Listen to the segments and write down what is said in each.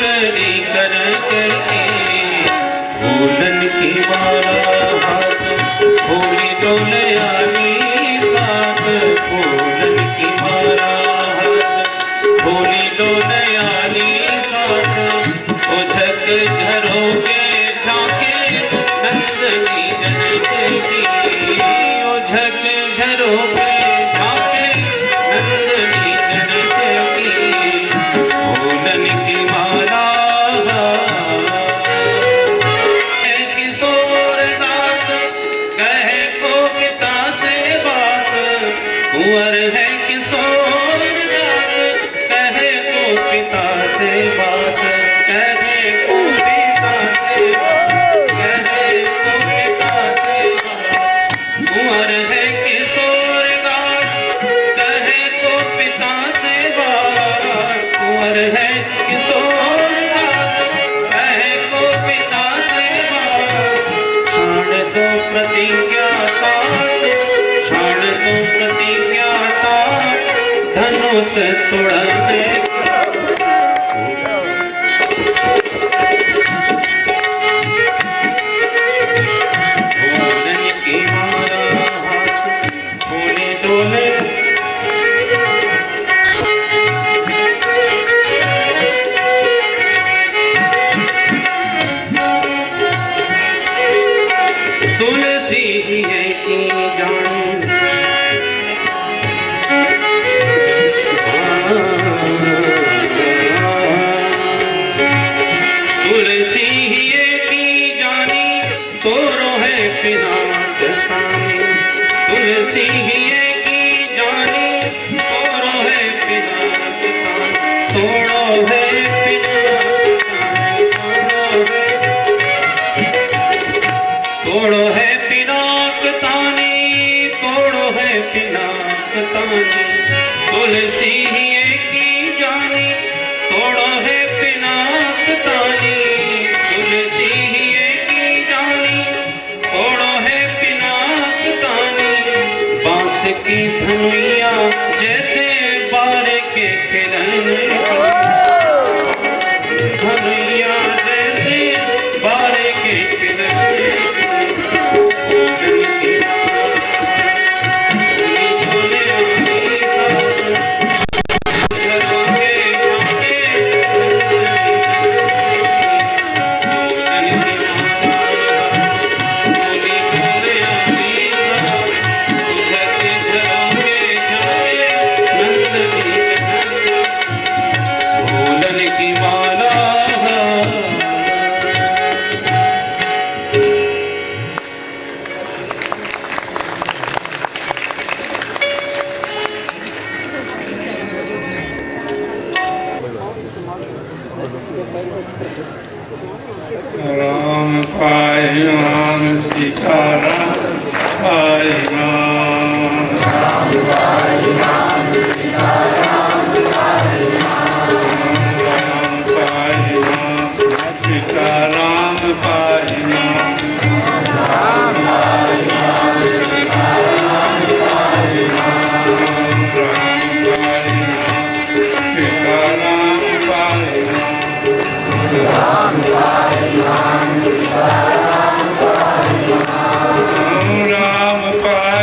नंदनी करके फूलन की माला हाथ होली डोले आली साथ फूलन की माला हाथ होली डोले आली साथ ओ झक झरोगे झांके नंदनी जनके की ओ झक झरोगे झांके नंदनी जनके की फूलन की माला कुंवर है किशोर कहे को पिता से बात कहे को पिता से कहे को पिता से बात कुंवर है किशोर कहे को पिता से बात कुंवर है किशोर कहे को पिता से बात क्षण दो प्रतिज्ञा क्षण दो प्रतिज्ञा धनुष तोड़ने फूलन की माला हाथ होली डोले तुलसी है की जान तुलसी ही की जानी तोरो है पिनाक तानी तुलसी ही की जानी तोरो है पिनाक तानी तोड़ो है तोड़ो है पिनाक तानी तोड़ो है पिनाक तानी तुलसी ही की जानी तोड़ो है पिनाक तानी तुलसी ही की जानी तोड़ो है पिनाक तानी बांस की धनुइया जैसे बार के खिलन धनुइया जैसे बार के खिलन राम पाय राम सीता राम पाय राम पाय राम सीता राम पाय राम पाय राम सीता राम पाय राम पाय राम सीता राम पाय राम पाय सीता राम पाय राम पाय राम सीता राम पाय राम पाय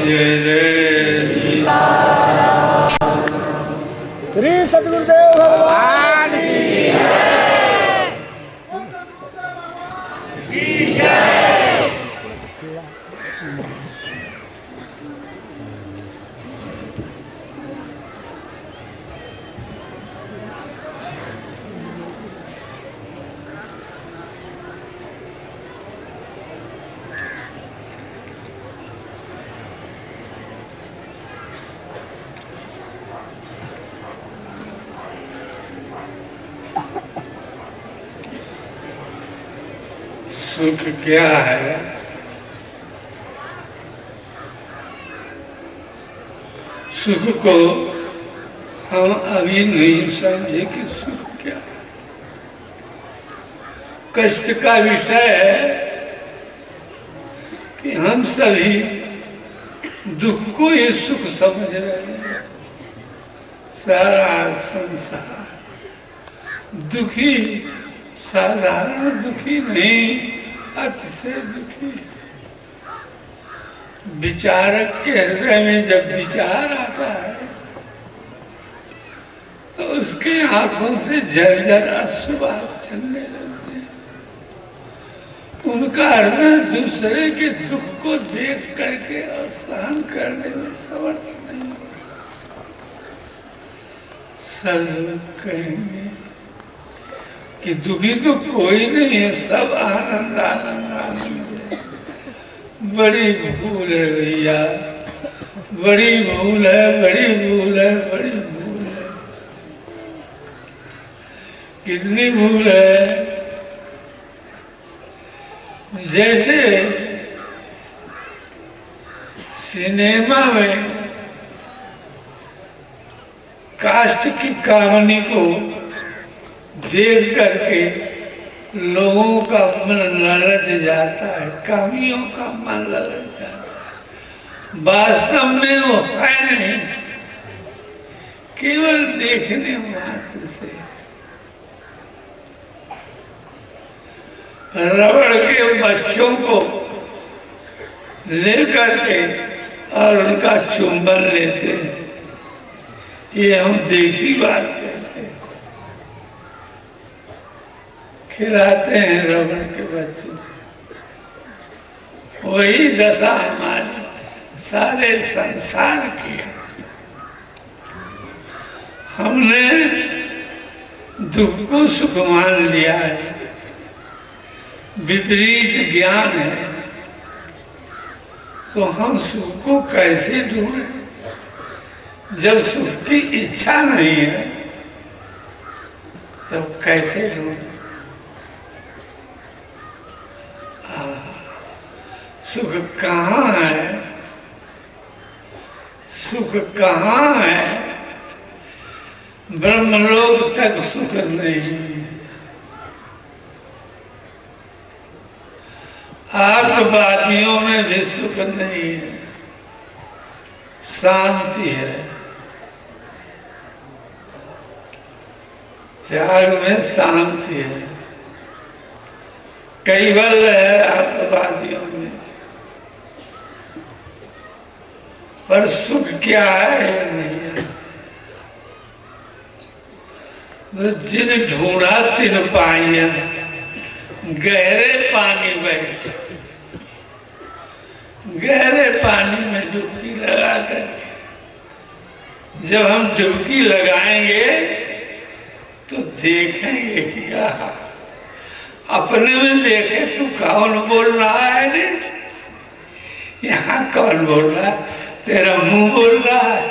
जय जय श्री सद्गुरुदेव भगवान की सुख क्या है? सुख को हम अभी नहीं समझे कि सुख क्या है। कष्ट का विषय है कि हम सभी दुख को ही सुख समझ रहे हैं। सारा संसार दुखी, साधारण दुखी नहीं, अतिशय दुखी। विचारक के हृदय में जब विचार आता है तो उसकी आंखों से झरझर अश्रुबाष चलने लगते हैं। उनका हृदय दूसरे के दुख को देख करके और सहन करने में समर्थ नहीं। सब लोग कहेंगे कि दुखी तो कोई नहीं है, सब आनंद आनंद आनंद है। बड़ी भूल है भैया, बड़ी भूल है, बड़ी भूल है, बड़ी भूल है। कितनी भूल है? जैसे सिनेमा में कास्ट की कहानी को देख करके लोगों का मन ललच जाता है, कामियों का मन ललच जाता है। वास्तव में वो है नहीं, केवल देखने मात्र से। रबड़ के बच्चों को लेकर के और उनका चुंबन लेते हैं, ये हम देखी बात कहते हैं। खिलाते हैं रबड़ के बच्चों, वही दशा हमारी सारे संसार की है। हमने दुख को सुख मान लिया है, विपरीत ज्ञान है, तो हम सुख को कैसे ढूंढें? जब सुख की इच्छा नहीं है तो कैसे ढूंढें? सुख कहाँ है? सुख कहाँ है? ब्रह्मलोक तक सुख नहीं है। आत्मवादियों में भी सुख नहीं है, शांति है। त्याग में शांति है, कैवल्य है आत्मवादियों में। पर सुख क्या है नहीं है। तो जिन ढूंढा तिन पाइया, गहरे पानी बैठ, गहरे पानी में डुबकी लगा कर, जब हम डुबकी लगाएंगे तो देखेंगे कि अपने में देखे तू कौन बोल रहा है रे? यहाँ कौन बोल रहा है? तेरा मुंह बोल रहा है,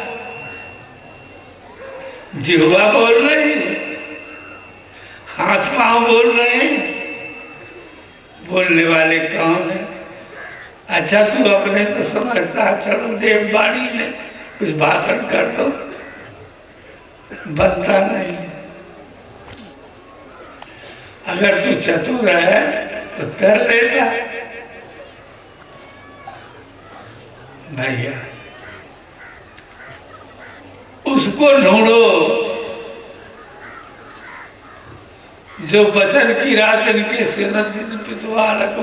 जिह्वा बोल रही है, हाथ पांव बोल रहे हैं। बोलने वाले कौन है? अच्छा तू अपने तो समझता है, चलो देववाणी में कुछ भाषण कर दो, बनता नहीं। अगर तू चतुर है तो कर लेता भैया। उसको ढूंढो जो वचन की रात इनके सिर पितवा रख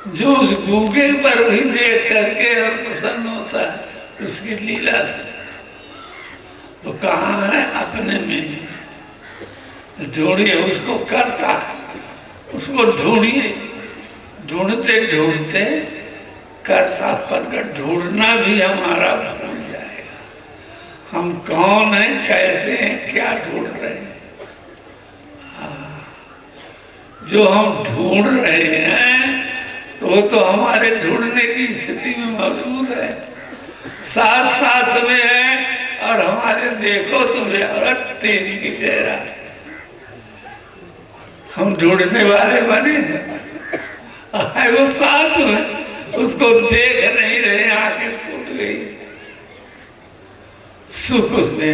जो उस गूंगे पर भी देख करके और प्रसन्न होता है उसकी लीला से, तो कहाँ है? अपने में ढूंढिए उसको, करता उसको ढूंढिए, ढूंढते ढूंढते करता प्रकट, ढूंढना भी हमारा भूल जाएगा। हम कौन हैं, कैसे हैं, क्या ढूंढ रहे हैं। जो हम ढूंढ रहे हैं तो वो तो हमारे ढूंढने की स्थिति में मौजूद है, साथ साथ में है, और हमारे देखो तो तेरी की जरा हम ढूंढने वाले बने हैं, वो साथ में उसको देख नहीं रहे, आंखें फूट गई। सुख उसमें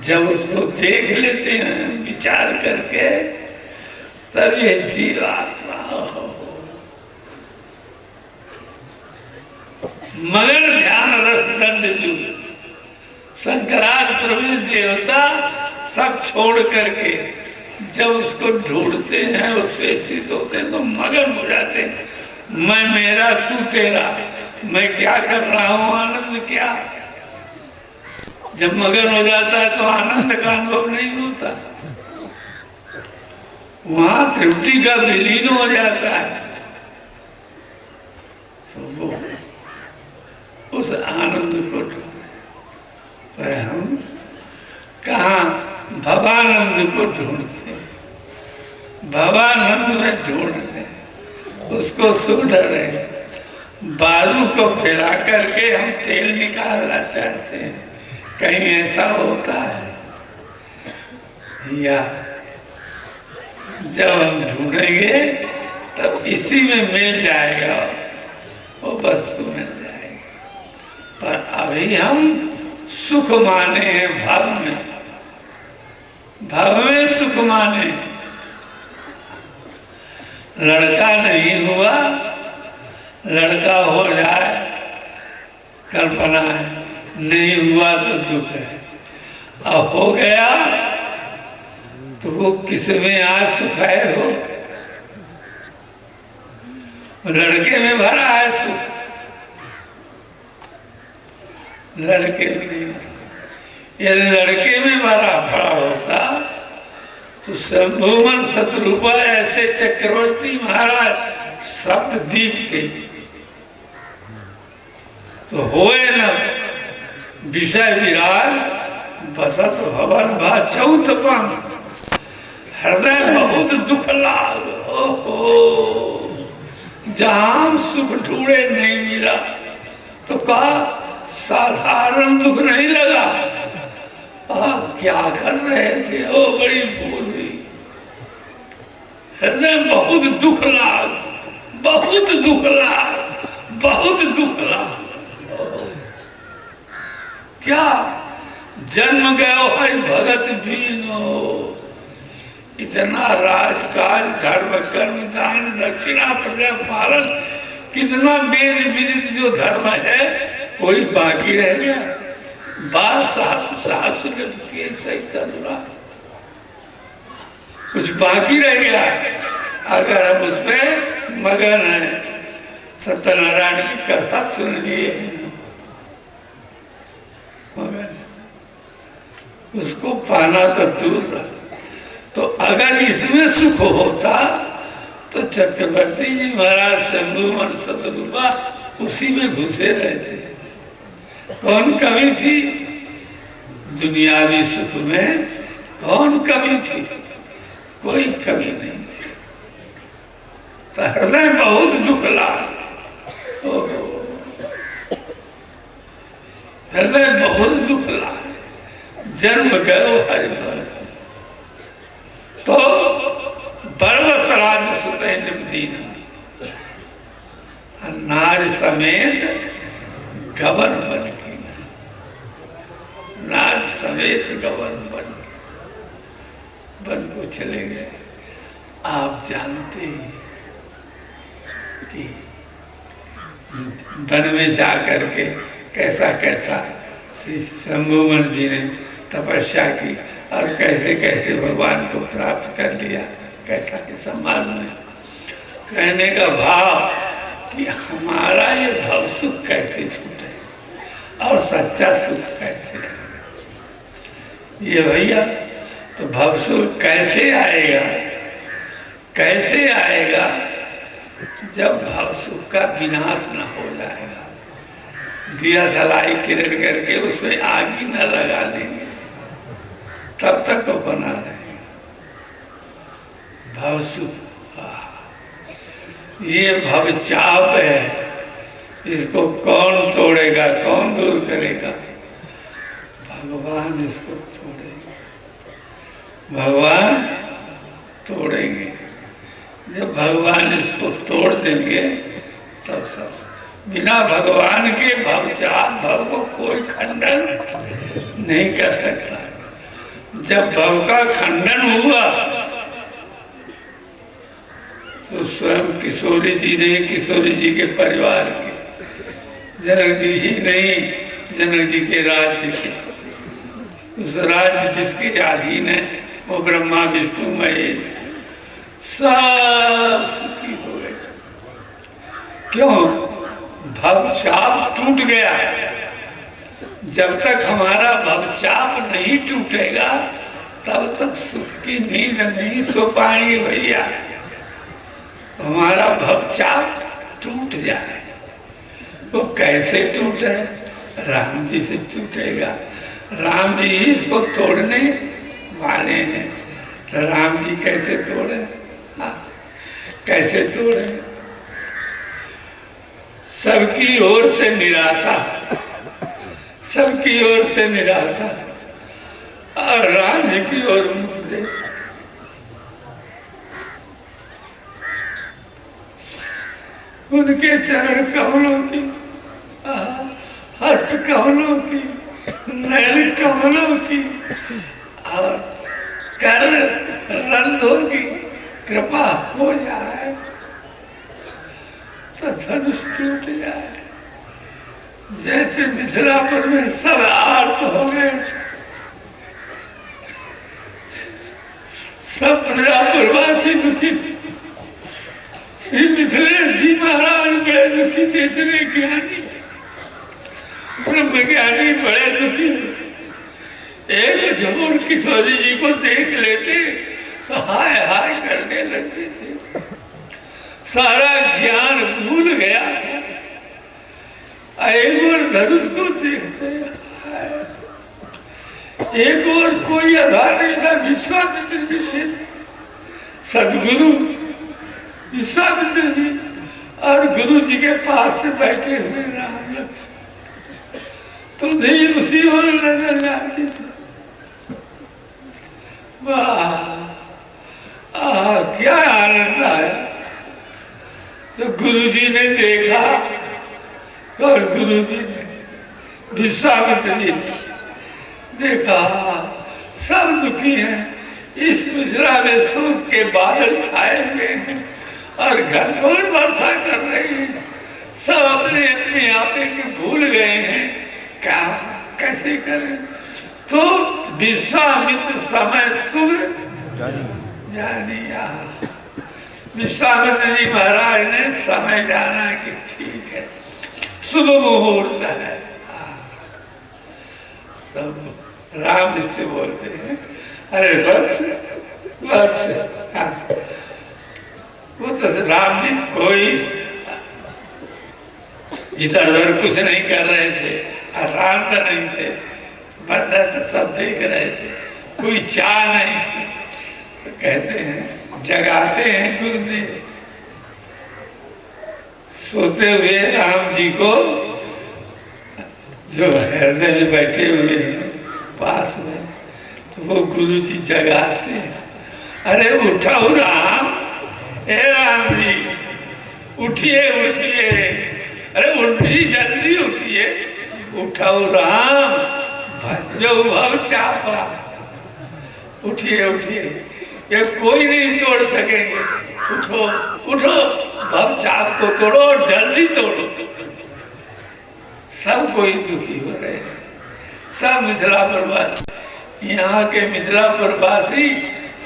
जब उसको देख लेते हैं विचार करके, तब ये जीवात्मा हो। मगर ध्यान रस दंड जुग, शंकराचार्य प्रभु देवता सब छोड़ करके जब उसको ढूंढते हैं, उससे स्थित होते हैं, तो मगन हो जाते हैं। मैं मेरा, तू तेरा, मैं क्या कर रहा हूं, आनंद क्या। जब मगन हो जाता है तो आनंद का अनुभव नहीं होता, वहां त्रुटि का विलीन हो जाता है। तो वो उस आनंद को पर हम कहाँ भवानंद को ढूंढते, भवानंद में ढूंढते, उसको सुध रहे। बालू को फैला करके हम तेल निकालना चाहते हैं, कहीं ऐसा होता है? या जब हम ढूंढेंगे तब इसी में मिल जाएगा, वो वस्तु मिल जाएगी। पर अभी हम सुख माने हैं, भाव में, भाव में सुख माने। लड़का नहीं हुआ, लड़का हो जाए कल्पना है, नहीं हुआ तो दुख है, अब हो गया तो वो किस में आज सुखाए हो। लड़के में भरा है सुख, लड़के में, यदि लड़के में भरा होता तो शंभुवन शत्रुपा ऐसे चक्रवर्ती महाराज सप्तद्वीप के तो होए न विषय विराज बसत भवन भा चौथपन, हृदय बहुत दुख लाग। जहां सुख ढूंढे नहीं मिला तो कहा साधारण दुख नहीं लगा, क्या कर रहे थे, ओ बड़ी भूल हुई। हृदय बहुत दुख लाग, बहुत दुख लाग, बहुत दुख लाग। क्या जन्म गयो है भगत बीनो, इतना राजकाज धर्म कर्म दान दक्षिणा प्रजा पालन, कितना वेद विदित जो धर्म है कोई बाकी रह गया। 12 सहस्र के सही चल, कुछ बाकी रह गया। अगर हम उसमें मगन है, सत्यनारायण की कथा सुन लिए, मगन उसको पाना तो दूर रहा। तो अगर इसमें सुख होता तो चक्रवर्ती जी महाराज शंभुवन शतरूपा उसी में घुसे रहते। कौन कमी थी दुनियावी सुख में, कौन कमी थी? कोई कमी नहीं थी। तो हृदय बहुत दुख लाग, हृदय बहुत दुख लाग, जन्म गयो हरि भर। तो बर्वसराज सुते निपदीन, नार समेत गवन बन के, नार समेत गवन बन को चले गए। आप जानते कि वन में जा करके कैसा कैसा श्री शंभुवन जी ने तपस्या की और कैसे कैसे भगवान को प्राप्त कर लिया, कैसा के सम्मान में। कहने का भाव कि हमारा ये भव सुख कैसे छूटे और सच्चा सुख कैसे है। ये भैया तो भव सुख कैसे आएगा, कैसे आएगा जब भव सुख का विनाश न हो जाएगा। दिया सलाई किरण करके उसमें आग ही न लगा देंगे तब तक वो बना रहेगा भव सुख। ये भव चाप है, इसको कौन तोड़ेगा, कौन दूर करेगा? भगवान इसको तोड़ेगा, भगवान तोड़ेंगे। जब भगवान इसको तोड़ देंगे तब सब। बिना भगवान के भव चाप भव को कोई खंडन नहीं कर सकता। जब भव का खंडन हुआ तो स्वयं किशोरी जी ने, किशोरी जी के परिवार के, जनक जी ही नहीं, जनक जी के राज्य के, उस राज्य जिसके अधीन है वो ब्रह्मा विष्णु महेश सब सुखी हो गए। क्यों? भवचाप टूट गया। जब तक हमारा भवचाप नहीं टूटेगा तब तक सुख की नींद नहीं सो पाएंगे भैया। तो हमारा भवचाप टूट जाए तो कैसे टूटे? राम जी से टूटेगा। राम जी इसको तोड़ने वाले हैं। तो राम जी कैसे तोड़े? कैसे तोड़े? सबकी ओर से निराशा, सबकी ओर से निराशा और राम जी की ओर मुख से उनके चरण कमलों की, हस्त कमलों की, नैन कमलों की और कर रंधों की कृपा हो जाए तो धनुष टूट जाए। जैसे मिथिलापुर में सब आर्त हो गए, सब मिथिलापुरवासी दुखी थे। श्री मिथिलेश जी महाराज बड़े दुखी थे, इतने ज्ञानी ब्रह्म ज्ञानी बड़े दुखी थे। एक झूठ किशोरी जी को देख लेते तो हाय हाय करने लगते थे। सारा ज्ञान भूल गया था। एक और धनुष को देखते, एक और कोई आधार नहीं था। विश्वामित्र जी, सदगुरु विश्वामित्र जी और गुरु जी के पास से बैठे हुए राम लक्ष्मण तो नहीं उसी ओर नजर जाती थी। वाह, क्या आनंद आया। तो गुरु जी ने देखा और गुरु जी ने, विश्वामित्र जी देखा सब दुखी हैं। इस मिथिला में सुख के बादल छाए हुए हैं और घनघोर वर्षा कर रही है। सब अपने अपने आपे के भूल गए हैं, क्या कैसे करें? तो विश्वामित्र समय शुभ जानिया। विश्वामित्र जी महाराज ने समय जाना कि ठीक है, शुभ मुहूर्त है। तब राम जी से बोलते हैं, अरे वर्ष वर्ष। वो तो राम जी कोई इधर उधर कुछ नहीं कर रहे थे, अशांत नहीं थे, बस सब देख रहे थे, कोई चाह नहीं थी। तो कहते हैं, जगाते हैं गुरुदेव। सोते हुए राम जी को जो हृदय में बैठे हुए हैं पास में, तो वो गुरु जी जगाते हैं। अरे उठाओ राम, हे राम जी उठिए उठिए, अरे उठी जल्दी उठिए, उठाओ राम जो भव चापा, उठिए उठिए, ये कोई नहीं तोड़ सकेंगे। उठो उठो, भव चाप को तोड़ो और जल्दी तोड़ो। सब कोई दुखी हो रहे हैं, सब मिथिलापुरवासी, यहाँ के मिथिलापुरवासी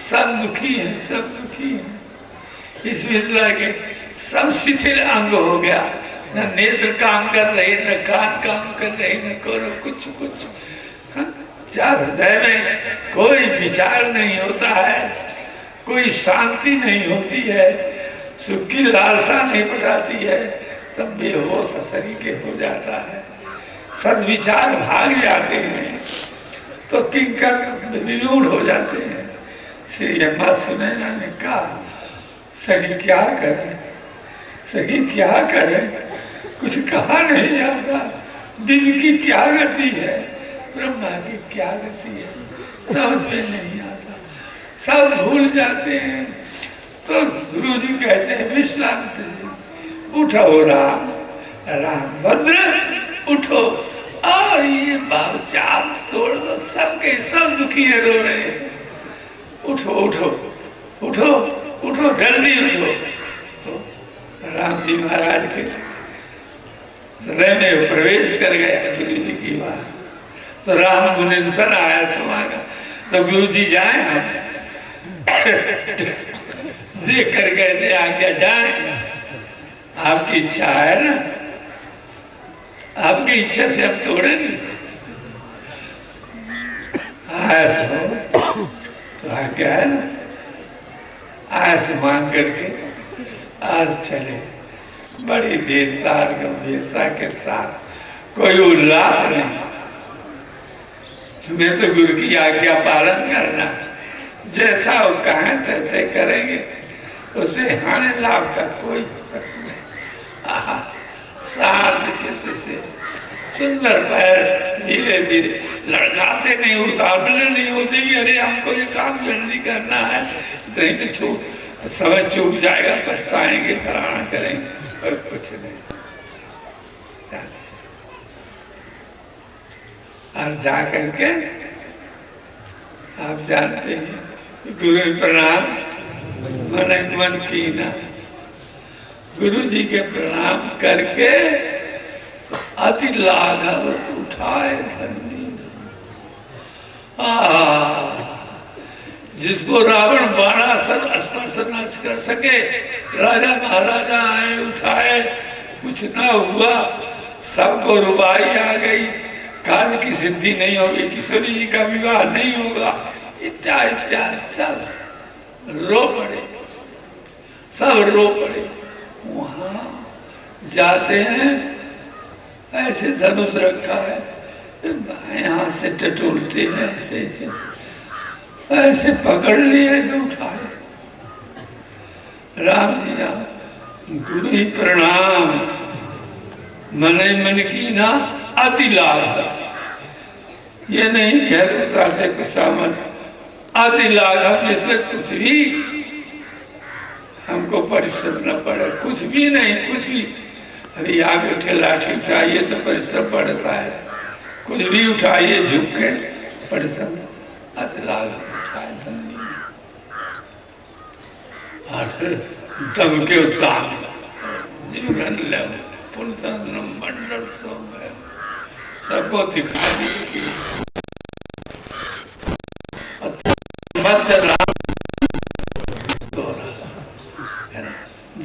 सब दुखी हैं, सब दुखी हैं। इस मिथिला के सब शिथिल अंग हो गया, न नेत्र काम कर रहे, न कान काम कर रहे, न करो कुछ कुछ। हाँ? जब हृदय में कोई विचार नहीं होता है, कोई शांति नहीं होती है, सुख की लालसा नहीं पटाती है, तब बेहोश सरीके हो जाता है। सद्विचार भाग जाते हैं तो किंकर विरूढ़ हो जाते हैं। श्री अम्मा सुनैना ने कहा, सखी क्या करें, सखी क्या करें, कुछ कहा नहीं आता। बीज की क्या गति है, ब्रह्मा की क्या गति है, समझ में नहीं आता, सब भूल जाते हैं। तो गुरु जी कहते हैं विश्रांति उठो राम, राम भद्र उठो, और ये बाब चाप तोड़ दो, सबके सब दुखी है, रो रहे हैं। उठो उठो उठो उठो, जल्दी उठो। तो राम जी महाराज के हृदय में प्रवेश कर गया गुरु जी की बात। तो राम मुनिंदर आया सुहागा, तो गुरु जी जाए हम देख कर कहते आज्ञा जाए, आपकी इच्छा है ना, आपकी इच्छा से अब तोड़ेंगे। आया तो आज्ञा है ना, आया से मांग करके आज चले। बड़ी देरदार गंभीरता के साथ, कोई उल्लास नहीं, तुम्हें तो गुरु की आज्ञा पालन करना, जैसा वो कहें तैसे करेंगे, उसे हानि लाभ का कोई प्रश्न नहीं। शांत चित्त से सुंदर पैर धीरे धीरे लड़काते नहीं, उतावले नहीं होते कि अरे हमको ये काम जल्दी करना है, नहीं तो चूक समय चूक जाएगा, पछताएंगे, फलाना करेंगे, और कुछ नहीं। और जा करके आप जानते हैं गुरु प्रणाम मन की ना, गुरु जी के प्रणाम करके तो अति लाघव उठाए धन्य। जिसको रावण बाणासुर स्पर्श न कर सके, राजा महाराजा आए उठाए, कुछ न हुआ, सबको रुबाई आ गई, काज की सिद्धि नहीं होगी, किशोरी जी का विवाह नहीं होगा, इत्यादि इत्यादि सब रो पड़े, सब रो पड़े। वहां जाते हैं, ऐसे धनुष रखा है, यहाँ से टटोलते हैं, ऐसे पकड़ लिए तो उठाए। राम जी गुरु ही प्रणाम मन की ना अति लाभ, ये नहीं कहता से कुछ सामर्थ, अति लाघव जिसमें कुछ भी हमको परिश्रम न पड़े, कुछ भी नहीं, कुछ भी। अभी आगे उठे लाठी उठाइए तो परिश्रम पड़ता है, कुछ भी उठाइए झुक के परिश्रम, अति लाघव उठाए धन्य। और फिर दम के उत्ताम जीवन ले मंडल सबको दिखा दी।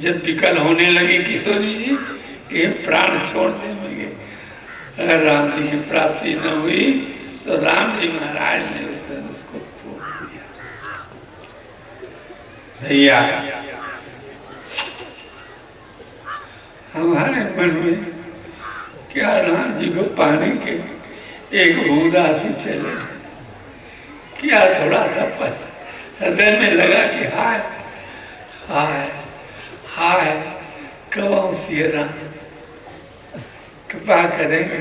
जब विकल होने लगी किशोरी जी के प्राण छोड़ देंगे, अगर राम जी की प्राप्ति न हुई तो राम जी महाराज ने उसको तोड़ दिया। भैया हमारे मन में क्या राम जी को पाने के एक बूंदा से चले, क्या थोड़ा सा पस हृदय में लगा कि हाय हाय हाय कब सिए राम कृपा करेंगे,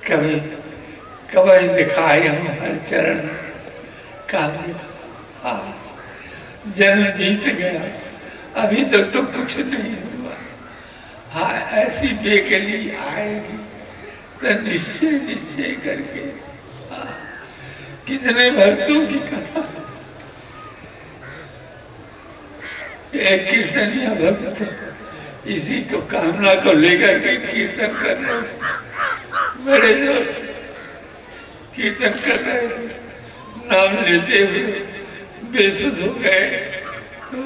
कभी कभी दिखाए हमारे चरण का। जन्म बीत गया, अभी तक तो कुछ नहीं हुआ। हाँ, ऐसी बेकली आएगी तो निश्चय निश्चय करके कितने भक्तों की कथा। एक कीर्तनिया भक्त इसी को कामना को लेकर के कीर्तन कर रहे थे, बड़े जो कीर्तन कर रहे थे, नाम लेते हुए बेसुध हो गए। तो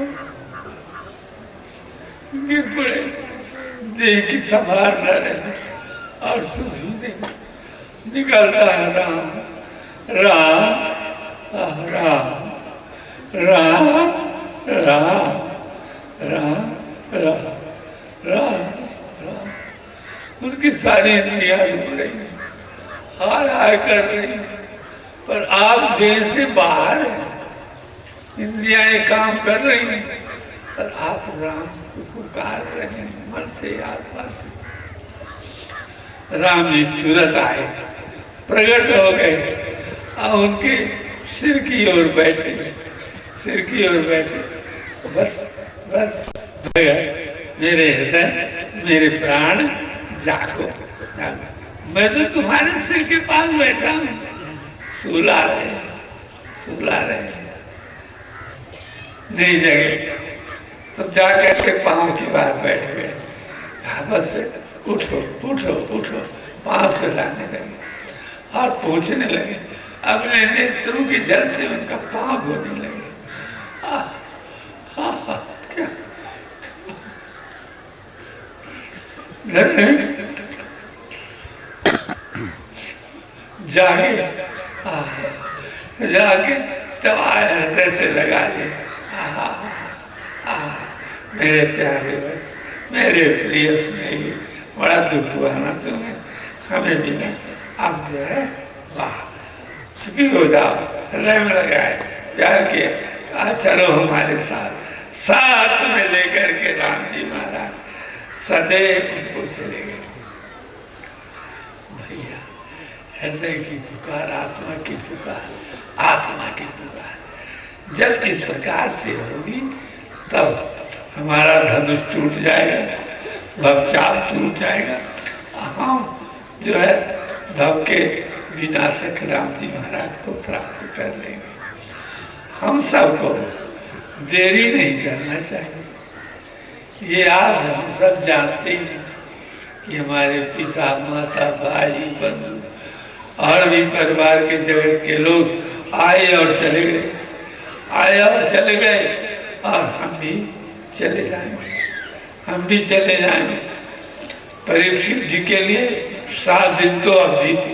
गिर पड़े, देह की संभार न रहे और सुधीने निकलता है राम राम राम राम राम राम राम राम राम। उनकी सारी इंद्रियां रुक रही हैं, हाय हाय कर रही हैं, पर आप देह से बाहर हैं, इंद्रियां काम कर रही हैं, पर आप राम को पुकार रहे हैं मन से आत्मा से। राम जी तुरंत आए, प्रकट हो गए और उनके सिर की ओर बैठे, सिर की ओर बैठे। बस बस मेरे हृदय मेरे प्राण जागो, मैं तो तुम्हारे सिर के पास बैठा हूँ। सुला रहे नहीं जगे, तब जाकर के पाँव की बात बैठ गए। बस उठो उठो उठो, पाँव से लाने लगे और पूछने लगे, अपने नेत्रों के जल से उनका पाँव धोने लगे। क्या जाके जाके चबाए हृदय से लगा दिए। मेरे प्यारे भाई, मेरे प्रिय स्नेही, बड़ा दुख हुआ ना तुम्हें, हमें भी ना। अब जो है वाह सुखी हो जाओ, हृदय में लगाए, प्यार किया, कहा चलो हमारे साथ, साथ में लेकर के राम जी महाराज सदैव उनको चले गए। भैया हृदय की पुकार, आत्मा की पुकार, आत्मा की पुकार जब इस प्रकार से होगी तब हमारा धनुष टूट जाएगा, भवचाप टूट जाएगा, हम जो है भव के विनाशक राम जी महाराज को प्राप्त कर लेंगे। हम सबको देरी नहीं करना चाहिए। ये आज हम सब जानते हैं कि हमारे पिता माता भाई बंधु और भी परिवार के जगत के लोग आए और चले गए, आए और चले गए, और हम भी चले जाएंगे, हम भी चले जाएंगे। परीक्षित जी के लिए 7 दिन तो अवधि थी,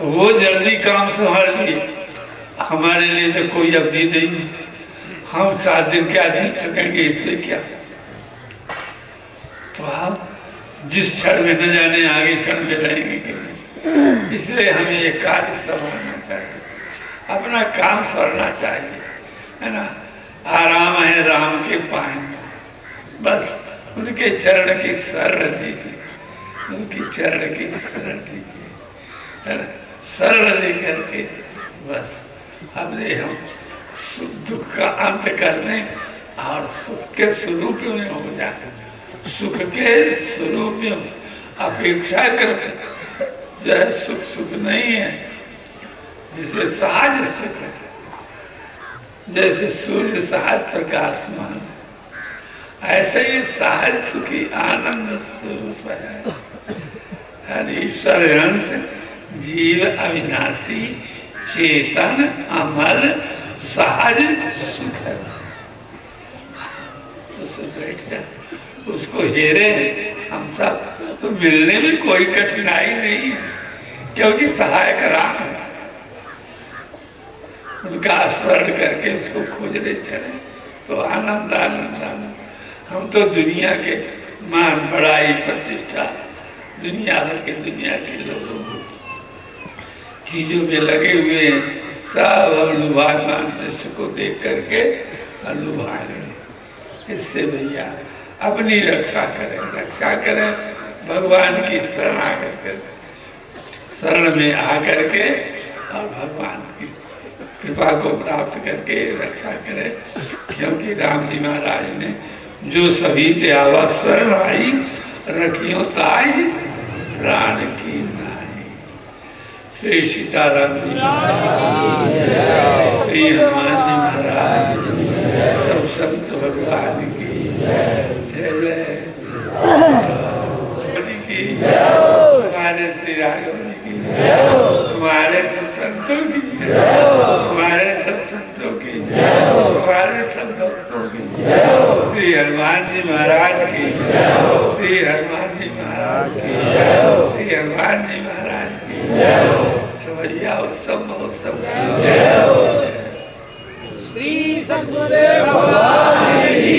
वो जल्दी काम संभाल लिए, हमारे लिए तो कोई अवधि नहीं। हम 7 दिन क्या जीत सकेंगे, इसमें क्या। तो हम जिस क्षण में न जाने आगे क्षण में रहेंगे कि नहीं, इसलिए हमें ये कार्य संभालना चाहिए, अपना काम सरना चाहिए, है ना। आराम है राम के पाए, बस उनके चरण की शरण दीजिए, उनकी चरण की शरण दीजिए, है ना। शरण दे करके बस अपने हम दुख का अंत करने और सुख के स्वरूप में हो जाए। सुख के स्वरूप में अपेक्षा करते जो है सुख सुख नहीं है, जिसे सहज सुख है, जैसे सूर्य सहज प्रकाशमान, ऐसे ही सहज सुखी आनंद स्वरूप है। ईश्वर अंश जीव अविनाशी चेतन अमर सहज सुख है। तो बैठ जाए, उसको हेरे हम सब, तो मिलने में कोई कठिनाई नहीं है, क्योंकि सहायक राम है। उनका स्मरण करके उसको खोजने चले तो आनंद आनंद आनंद। हम तो दुनिया के मान बड़ाई प्रतिष्ठा दुनिया भर के दुनिया के लोगों को चीजों में लगे हुए हैं, सब हम लुभायमान दृश्य को देख करके लुभा रहे। इससे भैया अपनी रक्षा करें, रक्षा करें भगवान की शरण आकर के, शरण में आकर के, और भगवान की कृपा को प्राप्त करके रक्षा करें। क्योंकि राम जी महाराज ने जो सभी से आवाज शरण आई, रखियो ताई प्राण की नाई। श्री सीताराम जी महाराज, श्री हनुमान जी महाराज, सब संत भगवान की जय जय, हमारे श्री राघव की, हमारे सब संतों की, हमारे सब संतों की, हमारे सब भक्तों की। हनुमान जी महाराज की, श्री हनुमान जी महाराज की, श्री हनुमान जी महाराज की। समझिया उत्सव महोत्सव श्री सद्गुरुदेव भगवान की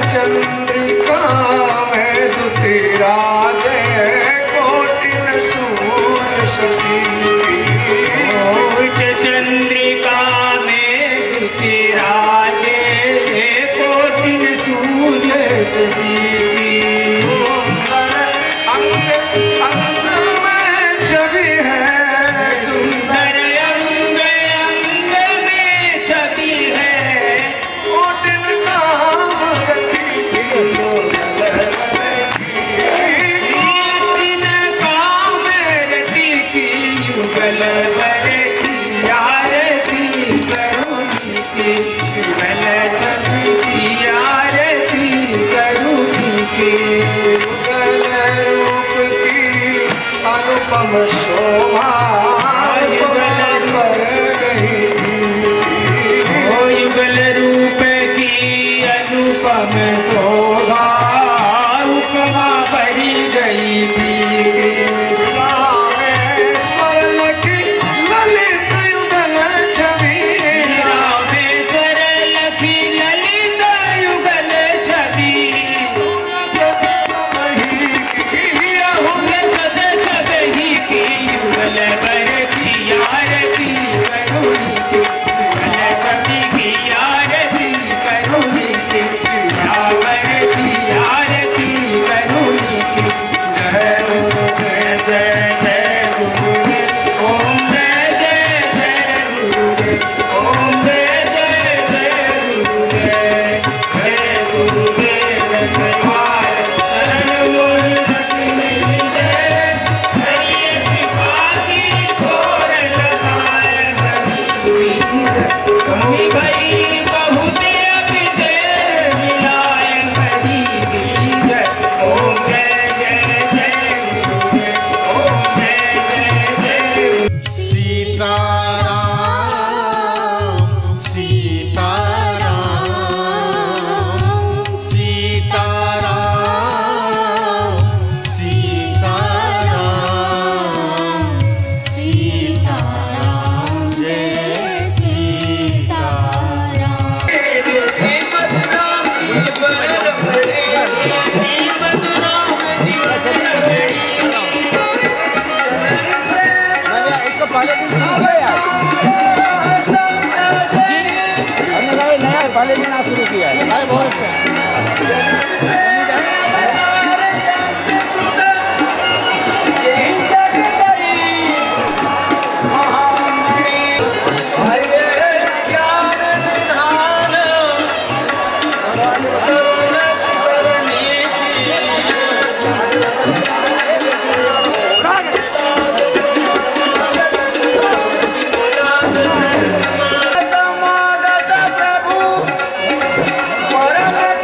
चंद्रिका में दुतिरा जय कोटिन सूर्य शशि चंद्रिका में दुतिरा जय कोटिन सूर्य शशि अंग अंग में छवि है सुंदर अंग अंग में छवि है कोटिन अनुपम शोभा युगल रूप की अनुपम शोभा उपमा भरी गई थी स्वर्ण की ललित युगल छवि रामेश्वर लखी ललित युगल छवि पहले दिन आज शुरू किया है बहुत अच्छा परम